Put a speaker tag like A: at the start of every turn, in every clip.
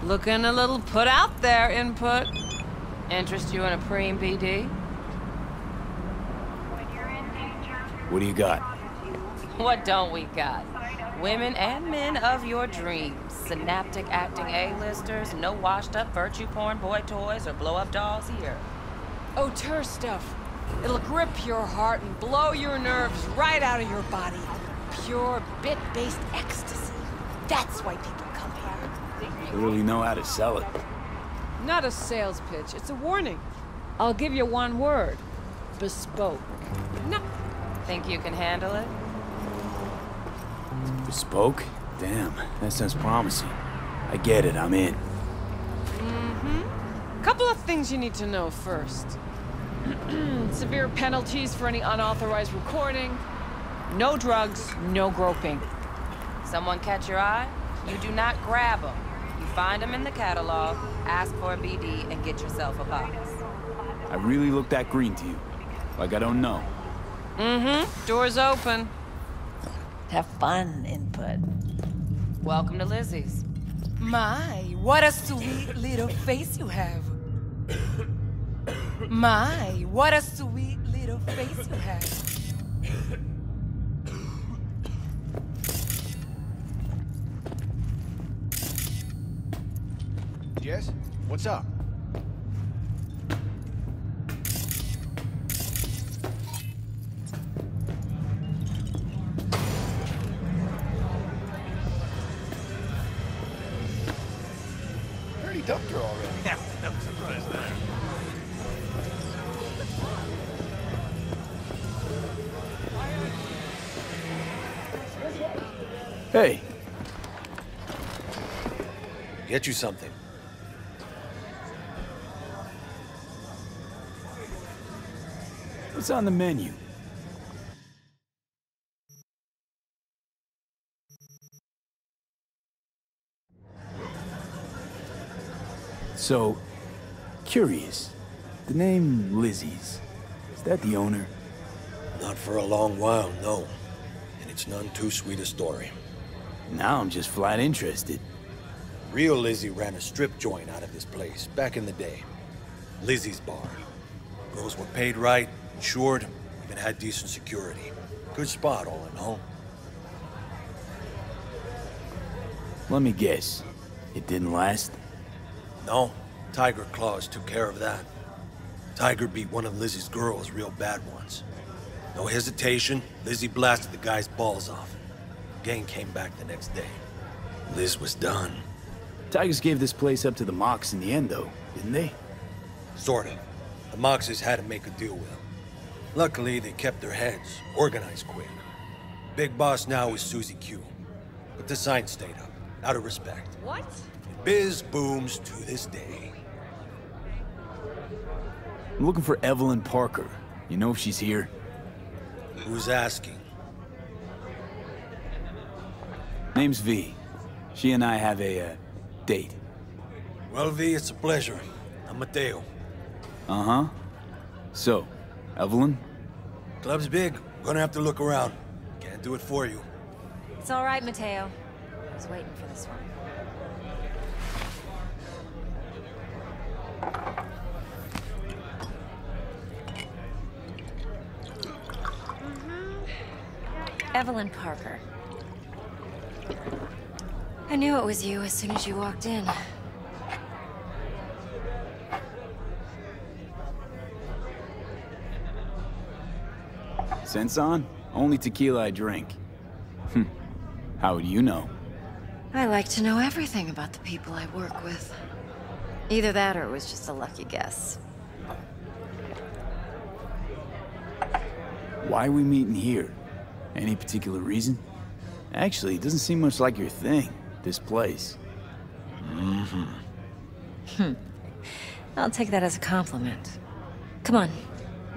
A: Looking a little put out there, input. Interest you in a preem BD?
B: What do you got?
A: What don't we got? Women and men of your dreams. Synaptic acting A-listers, no washed-up virtue porn boy toys or blow-up dolls here.
C: Auteur stuff. It'll grip your heart and blow your nerves right out of your body. Pure bit-based ecstasy. That's why people come here.
B: You really know how to sell it.
C: Not a sales pitch, it's a warning. I'll give you one word. Bespoke. No.
A: Think you can handle it?
B: Bespoke? Damn, that sounds promising. I get it, I'm in.
C: Couple of things you need to know first. Severe penalties for any unauthorized recording. No drugs, no groping.
A: Someone catch your eye? You do not grab them. You find them in the catalog, ask for a BD, and get yourself a box.
B: I really look that green to you. Like I don't know.
A: Door's open.
C: Have fun, input.
A: Welcome to Lizzie's.
D: My, what a sweet little face you have. My, what a sweet little face you have.
E: Jess, what's up? Dumped her already.
F: Yeah, no surprise there.
B: Hey.
E: Get you something.
B: What's on the menu? So, curious. The name Lizzie's, is that the owner?
G: Not for a long while, no. And it's none too sweet a story.
B: Now I'm just flat interested.
G: Real Lizzie ran a strip joint out of this place, back in the day. Lizzie's Bar. Girls were paid right, insured, even had decent security. Good spot, all in all.
B: Let me guess. It didn't last?
G: No, Tiger Claws took care of that. Tiger beat one of Lizzie's girls real bad once. No hesitation, Lizzie blasted the guy's balls off. Gang came back the next day. Liz was done.
B: Tigers gave this place up to the Mox in the end, though, didn't they?
G: Sort of. The Moxes had to make a deal with them. Luckily, they kept their heads, organized quick. Big boss now is Susie Q. But the sign stayed up, out of respect.
C: What?
G: Biz booms to this day.
B: I'm looking for Evelyn Parker. You know if she's here?
G: Who's asking?
B: Name's V. She and I have a, date.
G: Well, V, it's a pleasure. I'm Mateo.
B: Uh-huh. So, Evelyn?
G: Club's big. Gonna have to look around. Can't do it for you.
H: It's all right, Mateo. I was waiting for this one. Evelyn Parker. I knew it was you as soon as you walked in.
B: Sense on? Only tequila I drink. How would you know?
H: I like to know everything about the people I work with. Either that or it was just a lucky guess.
B: Why are we meeting here? Any particular reason? Actually, it doesn't seem much like your thing, this place.
H: I'll take that as a compliment. Come on.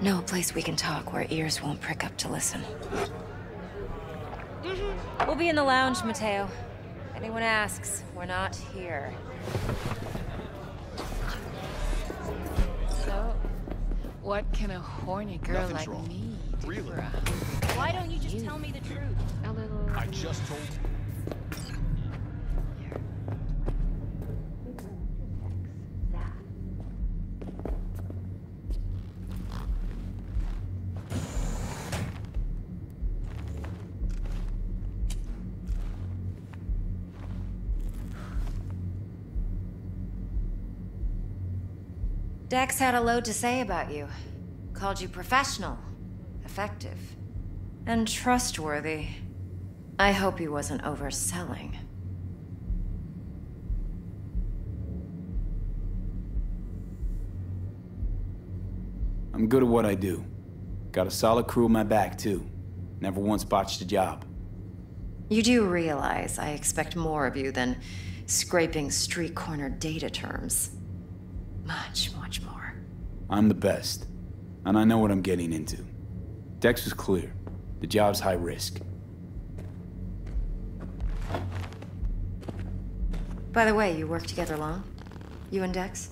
H: Know a place we can talk where ears won't prick up to listen. We'll be in the lounge, Mateo. Anyone asks, we're not here.
C: So, what can a horny girl
E: Nothing's
C: like
E: wrong.
C: me do
E: Really?
C: for a
H: Why don't you just tell me the truth?
C: A little...
E: I just told you.
H: Dex had a load to say about you. Called you professional, effective, and trustworthy. I hope he wasn't overselling.
B: I'm good at what I do. Got a solid crew on my back, too. Never once botched a job.
H: You do realize I expect more of you than scraping street corner data terms. Much, much more.
B: I'm the best, and I know what I'm getting into. Dex was clear. The job's high risk.
H: By the way, you work together long? You and Dex?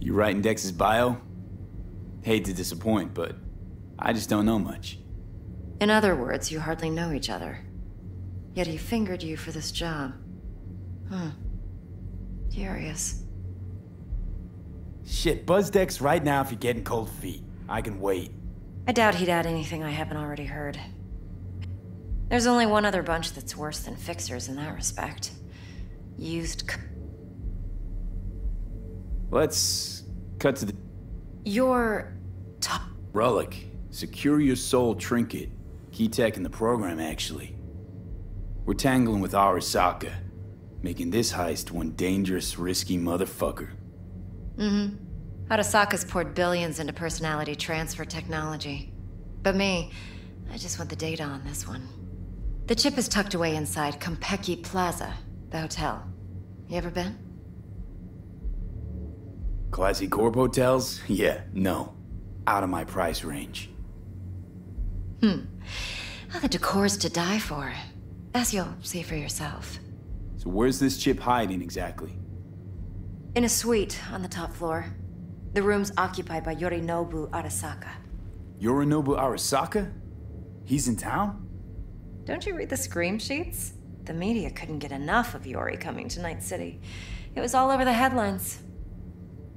B: You writing Dex's bio? Hate to disappoint, but I just don't know much.
H: In other words, you hardly know each other. Yet he fingered you for this job. Curious.
B: Shit, buzz Dex right now if you're getting cold feet. I can wait.
H: I doubt he'd add anything I haven't already heard. There's only one other bunch that's worse than fixers in that respect.
B: Let's cut to the...
H: Your top...
B: Relic. Secure your soul trinket. Key tech in the program, actually. We're tangling with Arasaka, making this heist one dangerous, risky motherfucker.
H: Arasaka's poured billions into personality transfer technology. But me, I just want the data on this one. The chip is tucked away inside Kompeki Plaza, the hotel. You ever been?
B: Classy corp hotels? Yeah, no. Out of my price range.
H: Oh, the decor's to die for. As you'll see for yourself.
B: So where's this chip hiding exactly?
H: In a suite on the top floor. The room's occupied by Yorinobu Arasaka.
B: Yorinobu Arasaka? He's in town?
H: Don't you read the scream sheets? The media couldn't get enough of Yori coming to Night City. It was all over the headlines.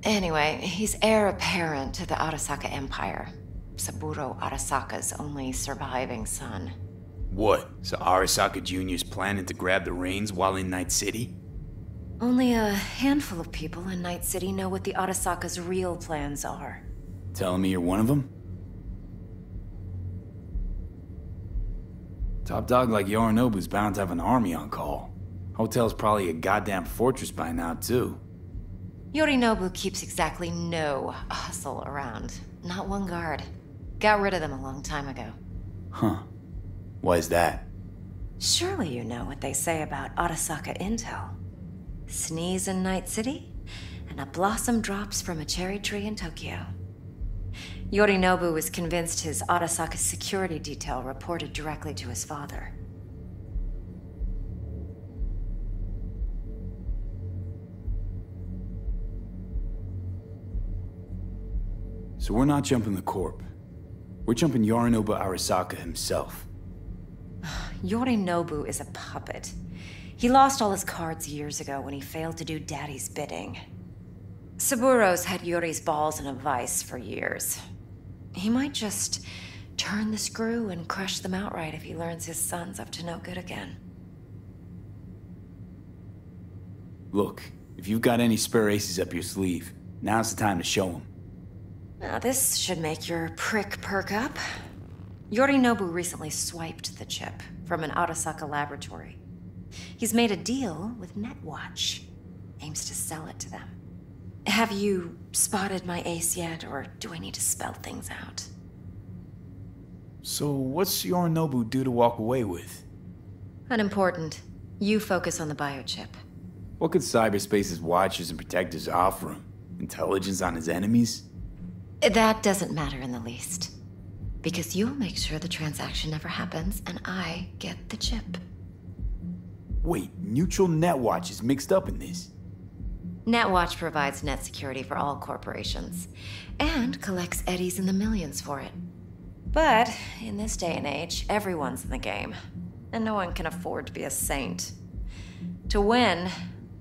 H: Anyway, he's heir apparent to the Arasaka Empire. Saburo Arasaka's only surviving son.
B: What? So Arasaka Jr.'s planning to grab the reins while in Night City?
H: Only a handful of people in Night City know what the Arasaka's real plans are.
B: Telling me you're one of them? Top dog like Yorinobu's bound to have an army on call. Hotel's probably a goddamn fortress by now, too.
H: Yorinobu keeps exactly no hustle around. Not one guard. Got rid of them a long time ago.
B: Huh. Why is that?
H: Surely you know what they say about Arasaka intel. Sneeze in Night City, and a blossom drops from a cherry tree in Tokyo. Yorinobu was convinced his Arasaka security detail reported directly to his father.
B: So we're not jumping the corp. We're jumping Yorinobu Arasaka himself.
H: Yorinobu is a puppet. He lost all his cards years ago when he failed to do Daddy's bidding. Saburo's had Yori's balls in a vice for years. He might just turn the screw and crush them outright if he learns his son's up to no good again.
B: Look, if you've got any spare aces up your sleeve, now's the time to show them.
H: Now this should make your prick perk up. Yorinobu recently swiped the chip from an Arasaka laboratory. He's made a deal with Netwatch. Aims to sell it to them. Have you spotted my ace yet, or do I need to spell things out?
B: So what's Yorinobu due to walk away with?
H: Unimportant. You focus on the biochip.
B: What could cyberspace's watchers and protectors offer him? Intelligence on his enemies?
H: That doesn't matter in the least. Because you'll make sure the transaction never happens, and I get the chip.
B: Wait, neutral Netwatch is mixed up in this?
H: Netwatch provides net security for all corporations, and collects eddies in the millions for it. But, in this day and age, everyone's in the game, and no one can afford to be a saint. To win,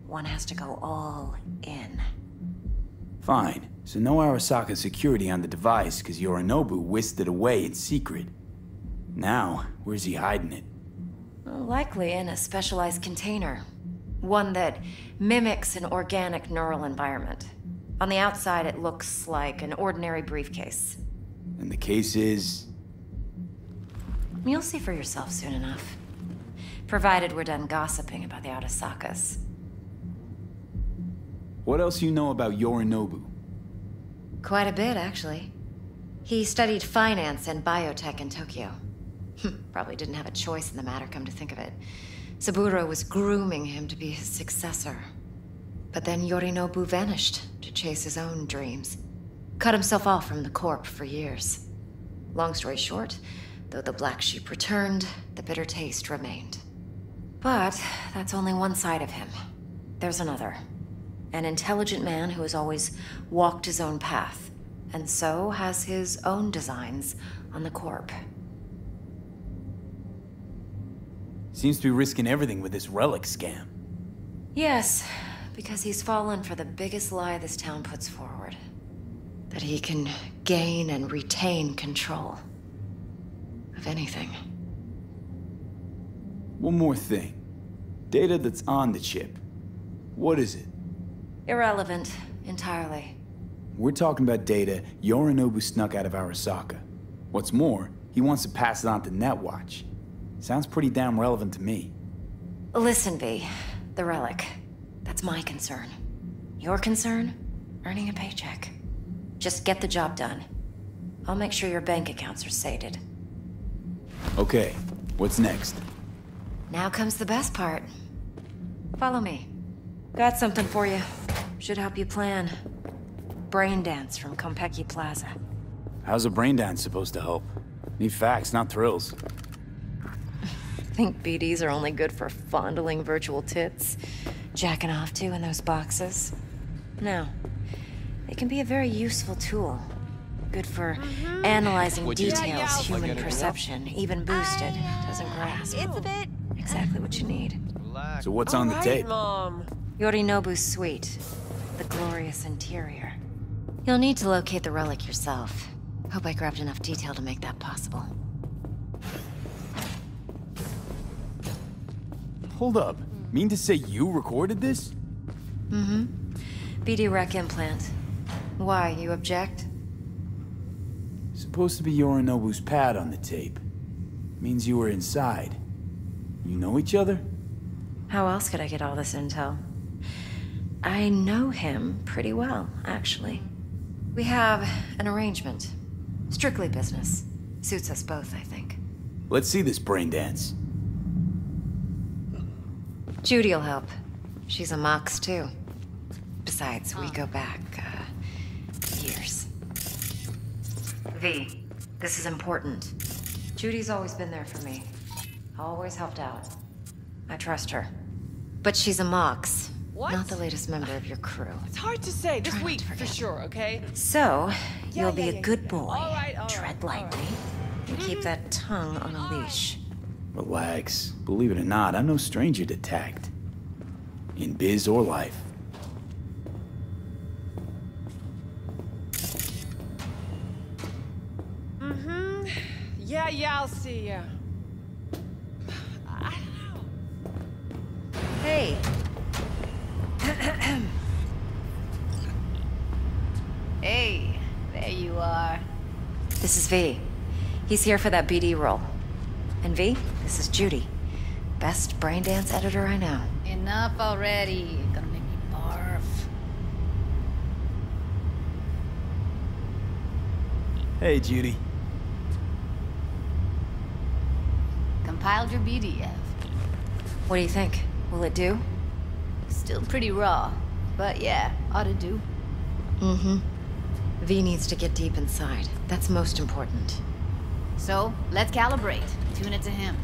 H: one has to go all in.
B: Fine. So no Arasaka security on the device because Yorinobu whisked it away in secret. Now, where's he hiding it?
H: Well, likely in a specialized container. One that mimics an organic neural environment. On the outside, it looks like an ordinary briefcase.
B: And the case is...
H: You'll see for yourself soon enough. Provided we're done gossiping about the Arasakas.
B: What else you know about Yorinobu?
H: Quite a bit, actually. He studied finance and biotech in Tokyo. Probably didn't have a choice in the matter, come to think of it. Saburo was grooming him to be his successor. But then Yorinobu vanished to chase his own dreams. Cut himself off from the Corp for years. Long story short, though the black sheep returned, the bitter taste remained. But that's only one side of him. There's another. An intelligent man who has always walked his own path, and so has his own designs on the Corp.
B: Seems to be risking everything with this relic scam.
H: Yes, because he's fallen for the biggest lie this town puts forward. That he can gain and retain control of anything.
B: One more thing. Data that's on the chip. What is it?
H: Irrelevant, entirely.
B: We're talking about data Yorinobu snuck out of Arasaka. What's more, he wants to pass it on to Netwatch. Sounds pretty damn relevant to me.
H: Listen, V. The relic. That's my concern. Your concern? Earning a paycheck. Just get the job done. I'll make sure your bank accounts are sated.
B: Okay, what's next?
H: Now comes the best part. Follow me. Got something for you. Should help you plan. Brain dance from Konpeki Plaza.
B: How's a brain dance supposed to help? Need facts, not thrills.
H: Think BDs are only good for fondling virtual tits? Jacking off to in those boxes? No. They can be a very useful tool. Good for analyzing details human perception, even boosted, doesn't grasp.
C: It's a bit...
H: Exactly what you need.
B: So what's on the tape?
C: Mom.
H: Yorinobu's suite. The glorious interior. You'll need to locate the relic yourself. Hope I grabbed enough detail to make that possible.
B: Hold up. Mean to say you recorded this?
H: Mm-hmm. BD rec implant. Why, you object?
B: Supposed to be Yorinobu's pad on the tape. Means you were inside. You know each other?
H: How else could I get all this intel? I know him pretty well, actually. We have an arrangement. Strictly business. Suits us both, I think.
B: Let's see this brain dance.
H: Judy'll help. She's a Mox, too. Besides, we go back, years. V, this is important. Judy's always been there for me. Always helped out. I trust her. But she's a Mox.
C: What?
H: Not the latest member of your crew.
C: It's hard to say. This
H: Try not
C: week,
H: to
C: for
H: forget.
C: sure, okay?
H: So, you'll be a good
C: yeah.
H: boy.
C: All right,
H: Tread
C: all right.
H: lightly. And keep that tongue on a leash.
B: Relax. Believe it or not, I'm no stranger to tact. In biz or life.
C: Yeah, I'll see ya. I don't know.
H: Hey.
A: Hey, there you are.
H: This is V. He's here for that BD role. And V, this is Judy. Best brain dance editor I know.
A: Enough already. Gonna make me barf.
B: Hey, Judy.
A: Compiled your BDF.
H: What do you think? Will it do?
A: Still pretty raw, but yeah, ought to do.
H: Mm-hmm. V needs to get deep inside. That's most important.
A: So, let's calibrate. Tune it to him.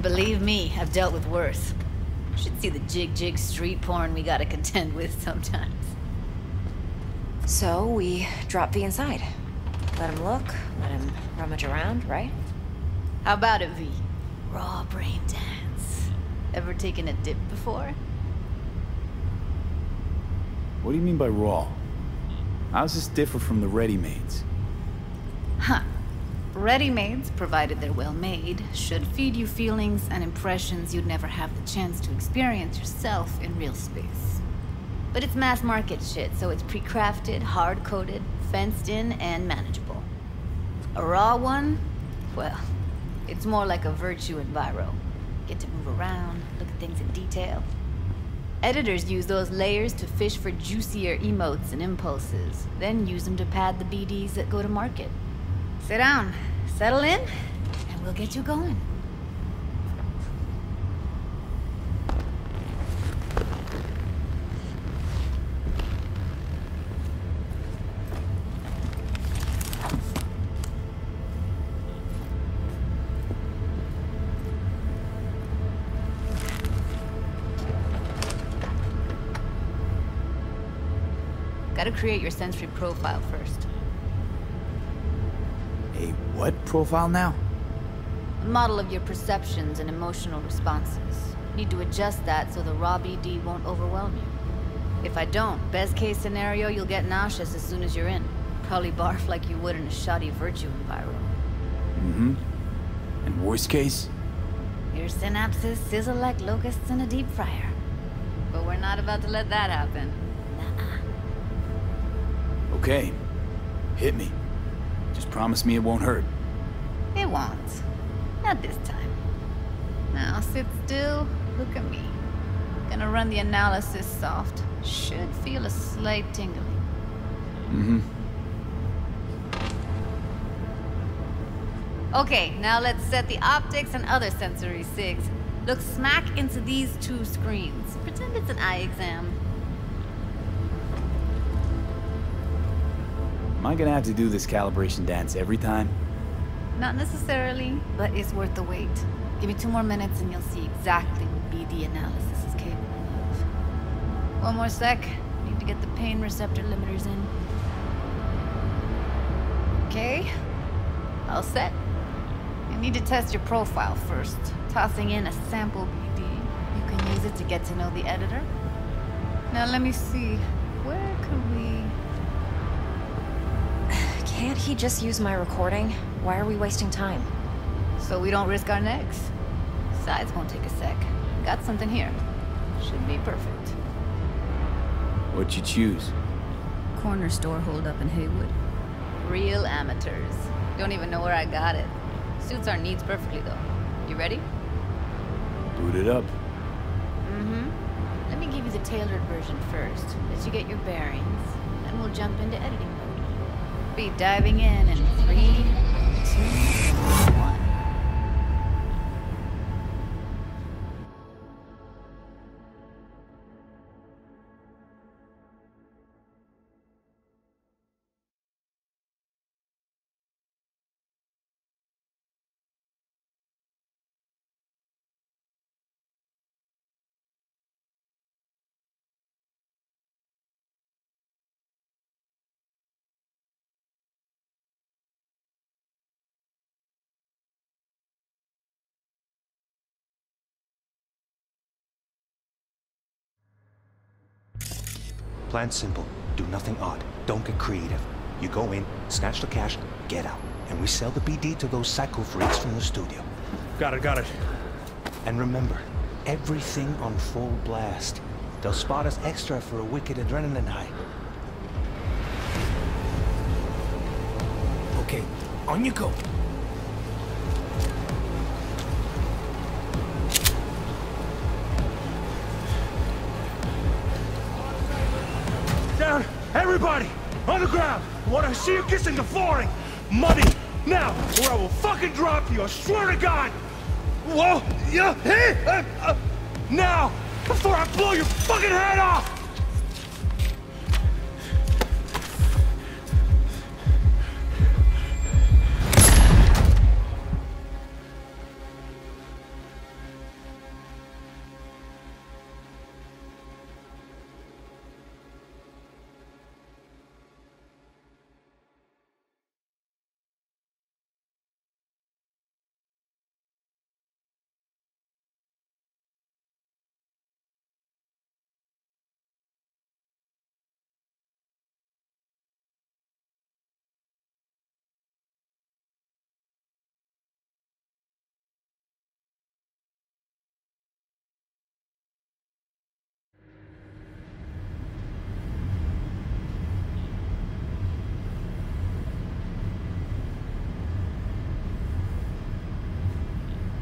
A: Believe me, I've dealt with worse. Should see the jig street porn we gotta contend with sometimes.
H: So, we drop V inside. Let him look, let him rummage around, right?
A: How about it, V? Raw brain dance. Ever taken a dip before?
B: What do you mean by raw? How's this differ from the ready-mades?
A: Huh.
F: Ready-mades, provided they're well made, should feed you feelings and impressions you'd never have the chance to experience yourself in real space. But it's mass market shit, so it's pre-crafted, hard-coded, fenced in, and manageable. A raw one? Well, it's more like a virtue enviro. Get to move around, look at things in detail. Editors use those layers to fish for juicier emotes and impulses, then use them to pad the BDs that go to market. Sit down, settle in, and we'll get you going. Gotta create your sensory profile first.
B: A what profile now?
F: A model of your perceptions and emotional responses. Need to adjust that so the raw BD won't overwhelm you. If I don't, best case scenario, you'll get nauseous as soon as you're in. Probably barf like you would in a shoddy virtue environment.
B: Mm-hmm. And worst case?
F: Your synapses sizzle like locusts in a deep fryer. But we're not about to let that happen. Nuh-uh.
B: Okay. Hit me. Just promise me it won't hurt.
F: It won't. Not this time. Now sit still, look at me. Gonna run the analysis soft. Should feel a slight tingling.
B: Mm-hmm.
F: Okay, now let's set the optics and other sensory sigs. Look smack into these two screens. Pretend it's an eye exam.
B: Am I gonna have to do this calibration dance every time?
F: Not necessarily, but it's worth the wait. Give me 2 more minutes and you'll see exactly what BD analysis is capable of. One more sec. Need to get the pain receptor limiters in. Okay. All set. You need to test your profile first. Tossing in a sample BD. You can use it to get to know the editor. Now let me see. Where could we...
H: Can't he just use my recording? Why are we wasting time?
F: So we don't risk our necks. Sides won't take a sec. Got something here. Should be perfect.
B: What'd you choose?
F: Corner store hold up in Haywood. Real amateurs. Don't even know where I got it. Suits our needs perfectly though. You ready?
B: Boot it up.
F: Mm-hmm. Let me give you the tailored version first. Let you get your bearings. Then we'll jump into editing mode. Be diving in 3, 2, 1.
I: Plan simple. Do nothing odd. Don't get creative. You go in, snatch the cash, get out. And we sell the BD to those psycho freaks from the studio.
E: Got it.
I: And remember, everything on full blast. They'll spot us extra for a wicked adrenaline high.
G: Okay, on you go.
E: Down! Everybody! On the ground! I want to see you kissing the flooring! Money! Now! Or I will fucking drop you! I swear to God! Whoa! Yeah! Hey! Now! Before I blow your fucking head off!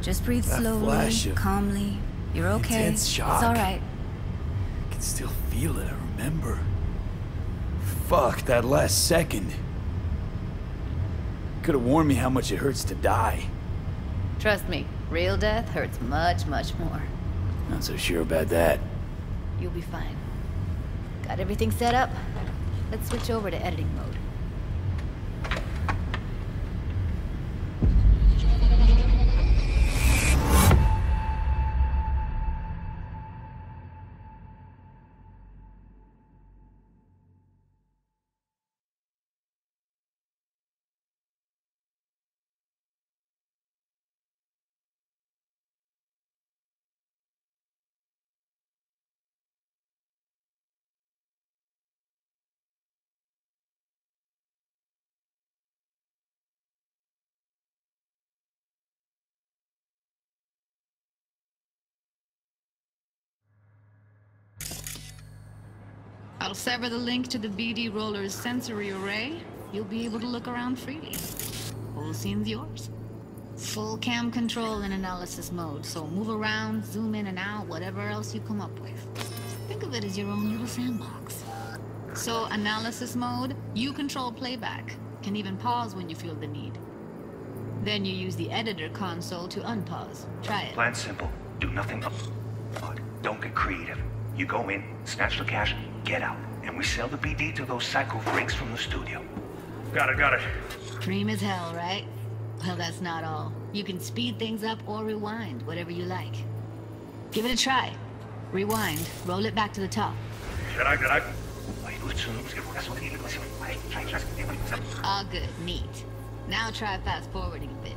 F: Just breathe
B: That
F: slowly,
B: flash of
F: calmly. You're okay.
B: intense shock.
F: It's all right.
B: I can still feel it, I remember. Fuck, that last second. Could have warned me how much it hurts to die.
F: Trust me, real death hurts much, much more.
B: Not so sure about that.
F: You'll be fine. Got everything set up? Let's switch over to editing mode. I'll sever the link to the BD Roller's sensory array. You'll be able to look around freely. Whole scene's yours. Full cam control in analysis mode, so move around, zoom in and out, whatever else you come up with. Think of it as your own little sandbox. So, analysis mode, you control playback. Can even pause when you feel the need. Then you use the editor console to unpause. Try it.
I: Plan simple. Do nothing odd. Don't get creative. You go in, snatch the cash, get out, and we sell the BD to those psycho freaks from the studio.
E: Got it.
F: Dream as hell, right? Well, that's not all. You can speed things up or rewind, whatever you like. Give it a try. Rewind, roll it back to the top. All good, neat. Now try fast forwarding a bit.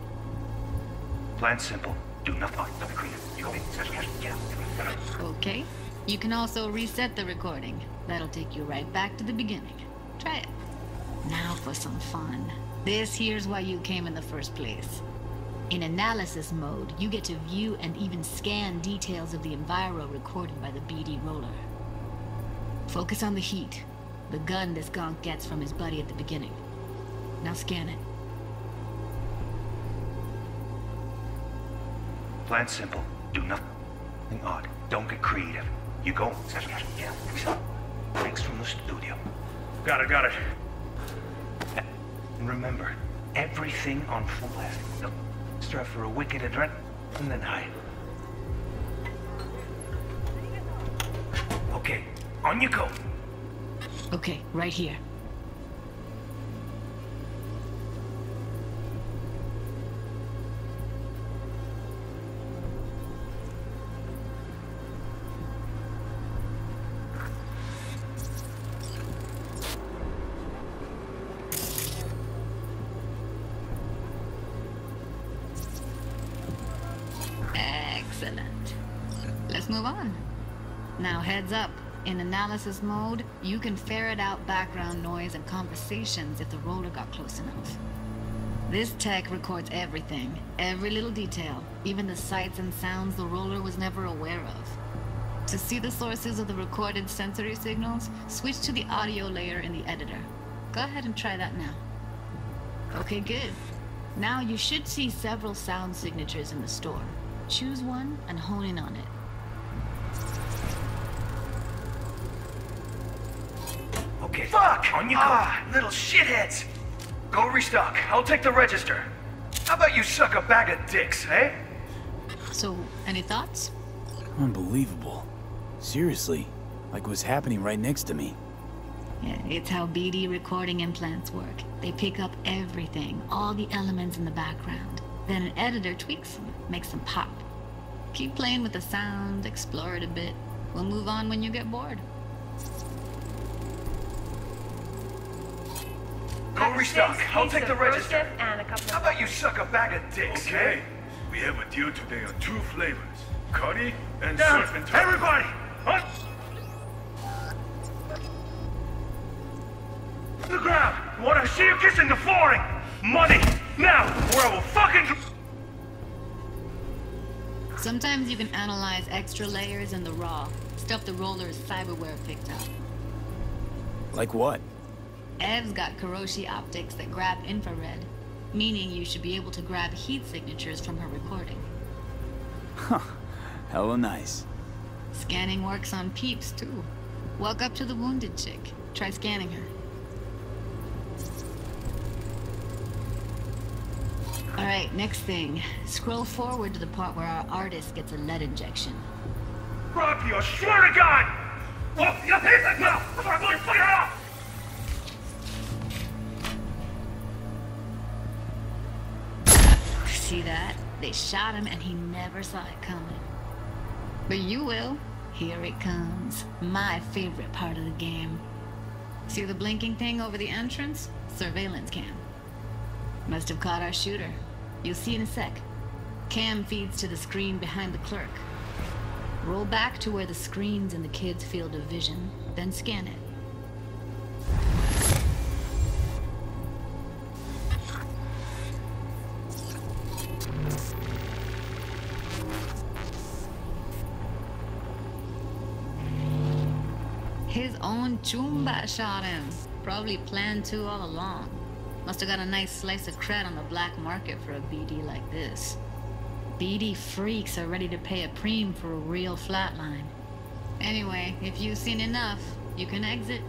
I: Plan simple. Do nothing. Don't be creative. You go in, snatch the cash, get out.
F: Okay. You can also reset the recording. That'll take you right back to the beginning. Try it. Now for some fun. This here's why you came in the first place. In analysis mode, you get to view and even scan details of the enviro recorded by the BD Roller. Focus on the heat, the gun this gonk gets from his buddy at the beginning. Now scan it.
I: Plan simple. Do nothing odd. Don't get creative. You go, snatch the cash, get out, and we sell freaks from the studio.
E: Got it.
I: And remember, everything on full blast. Strap for a wicked adrenaline, and then hide. Okay, on you go.
F: Okay, right here. Excellent. Let's move on. Now heads up. In analysis mode, you can ferret out background noise and conversations if the roller got close enough. This tech records everything, every little detail, even the sights and sounds the roller was never aware of. To see the sources of the recorded sensory signals, switch to the audio layer in the editor. Go ahead and try that now. Okay, good. Now you should see several sound signatures in the store. Choose one and hone in on it.
I: Okay. Fuck! On you go. Little shitheads! Go restock. I'll take the register. How about you suck a bag of dicks, eh?
F: So, any thoughts?
B: Unbelievable. Seriously, like what's happening right next to me.
F: Yeah, it's how BD recording implants work. They pick up everything, all the elements in the background. Then an editor tweaks them, makes them pop. Keep playing with the sound, explore it a bit. We'll move on when you get bored.
I: Go restock. I'll take the register. How about you suck a bag of dicks,
E: Okay. We have a deal today on 2 flavors. Cuddy and surf and turf.
I: Everybody! On
E: the ground! I want to see you kissing the flooring! Money! Now! Or I will fucking...
F: Sometimes you can analyze extra layers in the raw, stuff the roller's cyberware picked up.
B: Like what?
F: Ev's got Kiroshi optics that grab infrared, meaning you should be able to grab heat signatures from her recording.
B: Huh. Hella nice.
F: Scanning works on peeps, too. Walk up to the wounded chick. Try scanning her. Alright, next thing. Scroll forward to the part where our artist gets a lead injection.
I: Drop you, I swear to God! Oh, you hit it now! I'm going to fire off!
F: See that? They shot him and he never saw it coming. But you will. Here it comes. My favorite part of the game. See the blinking thing over the entrance? Surveillance cam. Must have caught our shooter. You'll see in a sec. Cam feeds to the screen behind the clerk. Roll back to where the screen's in the kid's field of vision, then scan it. His own Chumba shot him. Probably planned to all along. Must have got a nice slice of cred on the black market for a BD like this. BD freaks are ready to pay a preem for a real flatline. Anyway, if you've seen enough, you can exit.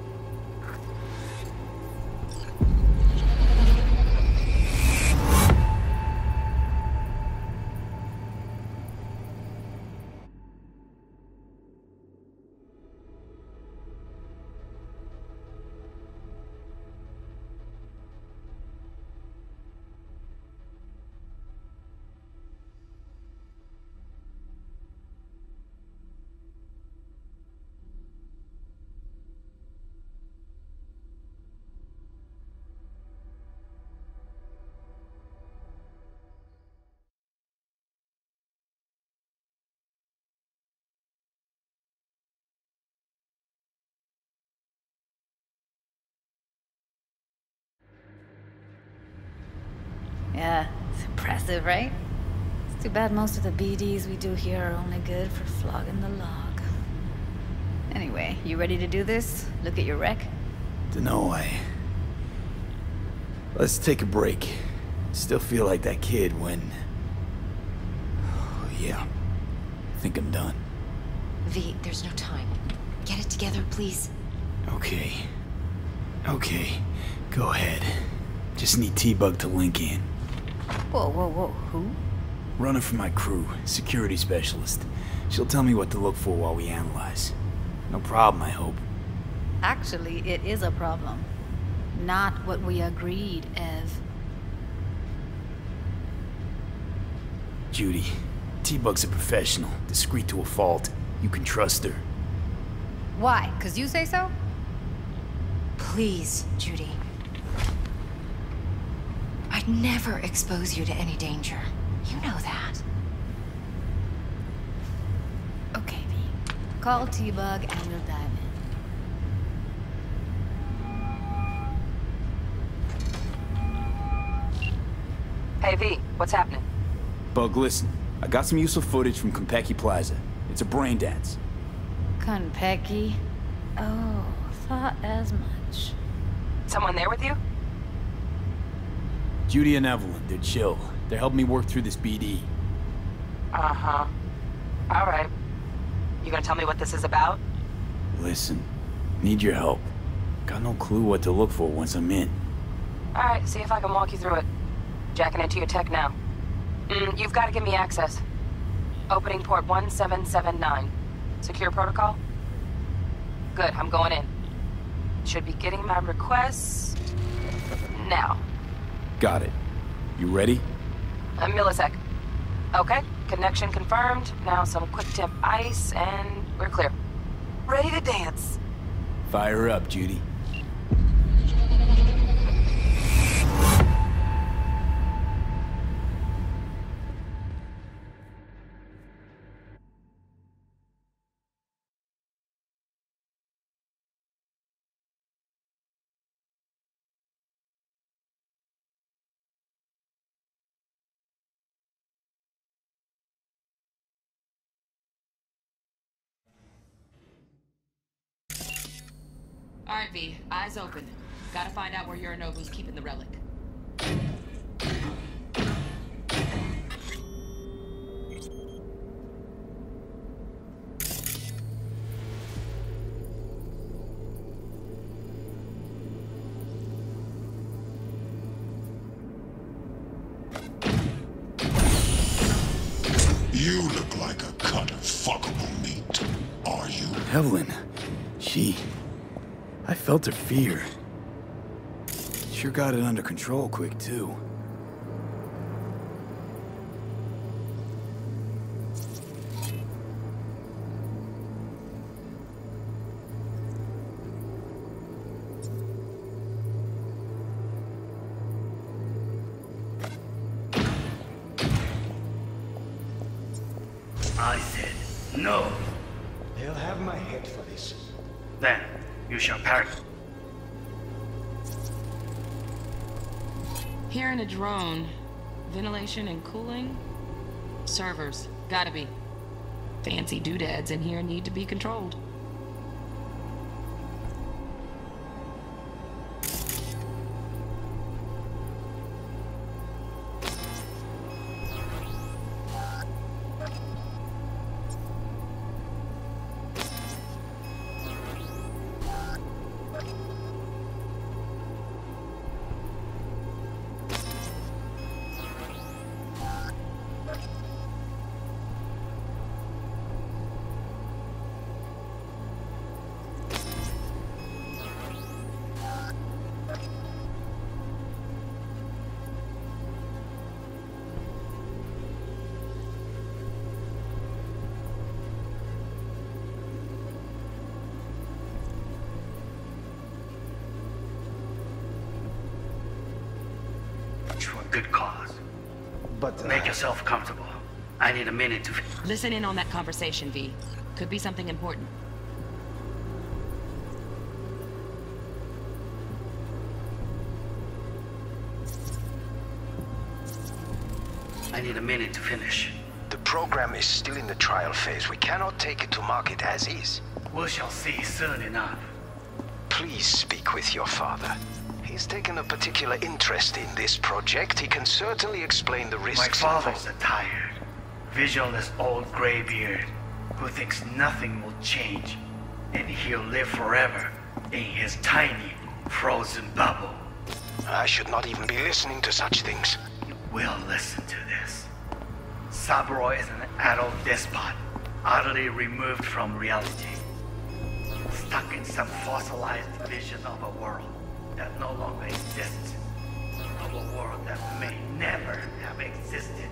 F: Yeah, it's impressive, right? It's too bad most of the BDs we do here are only good for flogging the log. Anyway, you ready to do this? Look at your wreck?
B: Dunno, Let's take a break. Still feel like that kid when... Oh, yeah. I think I'm done.
H: V, there's no time. Get it together, please.
B: Okay. Okay. Go ahead. Just need T-Bug to link in.
F: Whoa, whoa, whoa, who?
B: Runner for my crew, security specialist. She'll tell me what to look for while we analyze. No problem, I hope.
F: Actually, it is a problem. Not what we agreed, Ev.
B: Judy, T-Bug's a professional, discreet to a fault. You can trust her.
F: Why? 'Cause you say so?
H: Please, Judy. I'd never expose you to any danger. You know that.
F: Okay, V. Call T-Bug and we'll dive in.
C: Hey, V, what's happening?
B: Bug, listen. I got some useful footage from Konpeki Plaza. It's a brain dance.
F: Konpeki? Oh, thought as much.
C: Someone there with you?
B: Judy and Evelyn, they're chill. They're helping me work through this BD.
C: Uh-huh. All right. You gonna tell me what this is about?
B: Listen, need your help. Got no clue what to look for once I'm in.
C: All right, see if I can walk you through it. Jacking into your tech now. You've got to give me access. Opening port 1779. Secure protocol? Good, I'm going in. Should be getting my requests now.
B: Got it. You ready?
C: A millisec. Okay, connection confirmed. Now some quick temp ice, and we're clear. Ready to dance.
B: Fire up, Judy.
A: All right, V. Eyes open. Gotta find out where Yorinobu's keeping the relic.
J: You look like a cut of fuckable meat. Are you?
B: Evelyn, I felt her fear. Sure got it under control quick, too.
I: I said no.
E: They'll have my head for this.
I: Then you shall perish.
A: Here in a drone, ventilation and cooling? Servers, gotta be. Fancy doodads in here need to be controlled.
I: For a good cause.
E: But
I: Make yourself comfortable. I need a minute to...
A: Listen in on that conversation, V. Could be something important.
I: I need a minute to finish.
K: The program is still in the trial phase. We cannot take it to market as is.
I: We shall see soon enough.
K: Please speak with your father. He's taken a particular interest in this project. He can certainly explain the risks.
I: My father's a tired, visionless old graybeard who thinks nothing will change, and he'll live forever in his tiny, frozen bubble.
K: I should not even be listening to such things.
I: You will listen to this. Cyberpunk is an adult despot, utterly removed from reality, stuck in some fossilized vision of a world that no longer exists, of a world that may never have existed.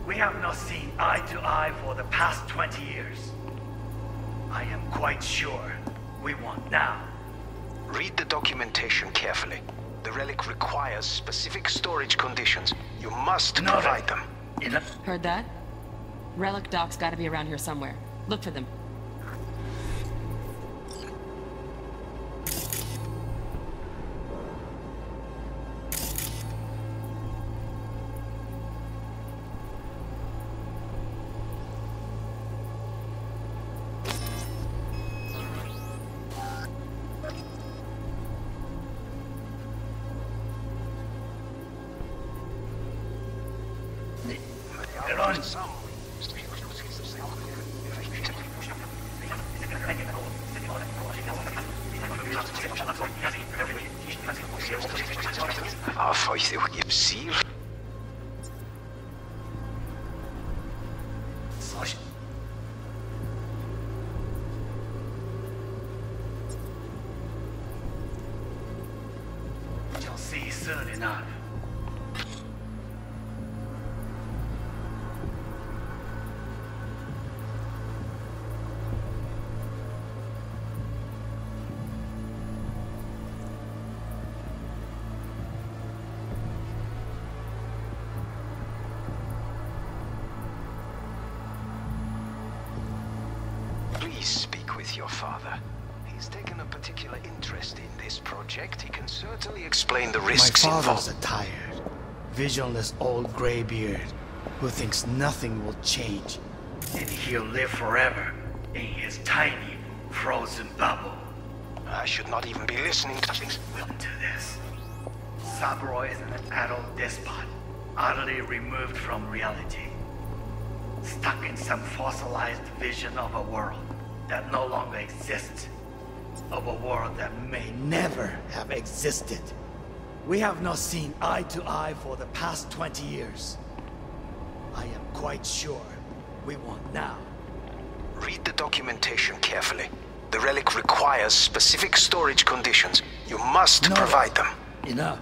I: We have not seen eye to eye for the past 20 years. I am quite sure we want now.
K: Read the documentation carefully. The relic requires specific storage conditions. You must provide them.
A: Heard that? Relic docs gotta be around here somewhere. Look for them.
I: Shall see soon enough.
K: Please speak with your father. He's taken a particular interest in this project. He can certainly explain the risks
I: My
K: involved.
I: father's a tired, visionless old graybeard who thinks nothing will change, and he'll live forever in his tiny, frozen bubble.
K: I should not even be listening to things.
I: Welcome to this. Cyberpunk is an adult despot, utterly removed from reality, stuck in some fossilized vision of a world that no longer exists, of a world that may never have existed. We have not seen eye to eye for the past 20 years. I am quite sure we want now.
K: Read the documentation carefully. The relic requires specific storage conditions. You must provide them.
I: Enough.